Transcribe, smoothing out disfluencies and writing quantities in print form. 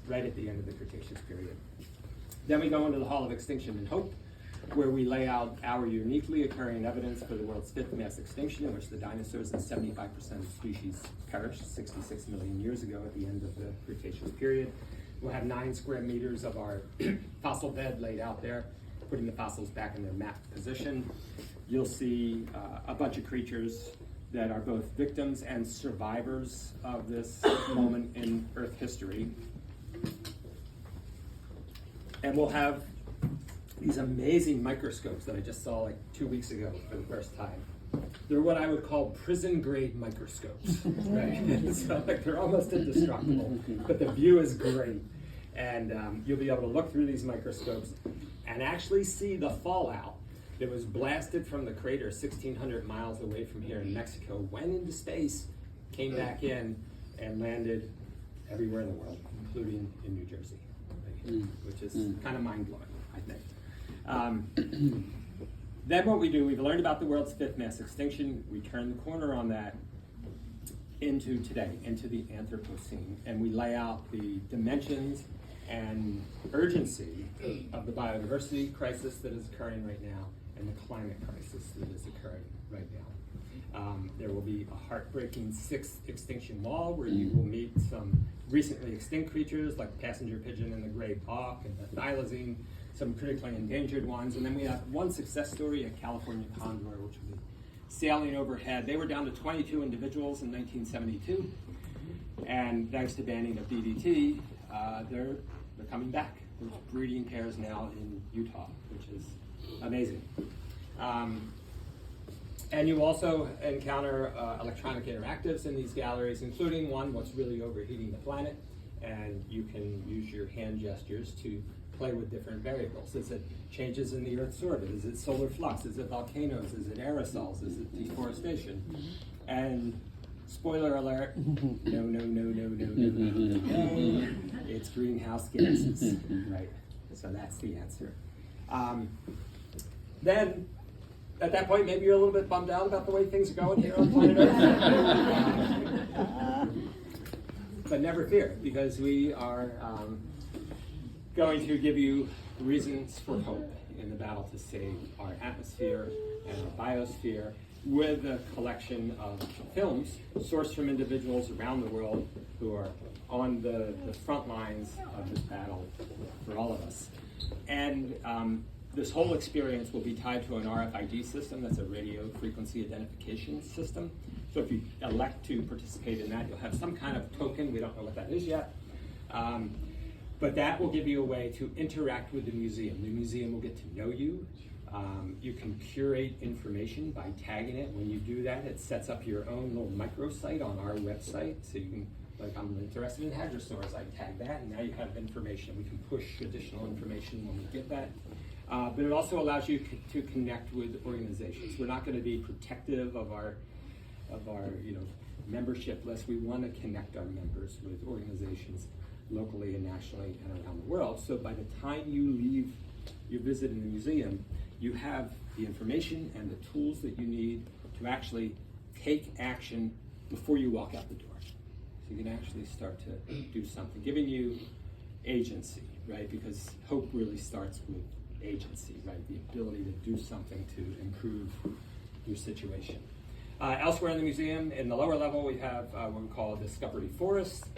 right at the end of the Cretaceous period. Then we go into the Hall of Extinction and Hope, where we lay out our uniquely occurring evidence for the world's fifth mass extinction, in which the dinosaurs and 75% of the species perished 66 million years ago at the end of the Cretaceous period. We'll have 9 square meters of our fossil bed laid out there, putting the fossils back in their mapped position. You'll see a bunch of creatures that are both victims and survivors of this moment in Earth history. And we'll have these amazing microscopes that I just saw like 2 weeks ago for the first time. They're what I would call prison-grade microscopes, right? So like they're almost indestructible, but the view is great. And you'll be able to look through these microscopes and actually see the fallout that was blasted from the crater 1,600 miles away from here in Mexico, went into space, came back in, and landed everywhere in the world, including in New Jersey, right? Which is kind of mind-blowing, I think. Then what we do, we've learned about the world's fifth mass extinction. We turn the corner on that into today, into the Anthropocene, and we lay out the dimensions and urgency of the biodiversity crisis that is occurring right now and the climate crisis that is occurring right now. There will be a heartbreaking 6th extinction wall where you will meet some recently extinct creatures like the passenger pigeon and the gray hawk and the thylacine, some critically endangered ones, and then we have one success story, a California condor, which will be sailing overhead. They were down to 22 individuals in 1972, and thanks to banning of DDT, they're coming back. There's breeding pairs now in Utah, which is amazing. And you also encounter electronic interactives in these galleries, including one what's really overheating the planet, and you can use your hand gestures to play with different variables. Is it changes in the Earth's orbit? Is it solar flux? Is it volcanoes? Is it aerosols? Is it deforestation? And spoiler alert, no, it's greenhouse gases, right? So that's the answer. Then, at that point, maybe you're a little bit bummed out about the way things are going here on planet Earth. But never fear, because we are going to give you reasons for hope in the battle to save our atmosphere and our biosphere with a collection of films sourced from individuals around the world who are on the front lines of this battle for all of us. And this whole experience will be tied to an RFID system, that's a radio frequency identification system. So if you elect to participate in that, you'll have some kind of token. We don't know what that is yet. But that will give you a way to interact with the museum. The museum will get to know you. You can curate information by tagging it. When you do that, it sets up your own little microsite on our website. So you can, like, I'm interested in hadrosaurs, I tag that, and now you have information. We can push additional information when we get that. But it also allows you to connect with organizations. We're not going to be protective of our membership list. We want to connect our members with organizations locally and nationally and around the world. So by the time you leave your visit in the museum, you have the information and the tools that you need to actually take action before you walk out the door. So you can actually start to do something, giving you agency, right? Because hope really starts with agency, right? The ability to do something to improve your situation. Elsewhere in the museum, in the lower level, we have what we call a discovery forest.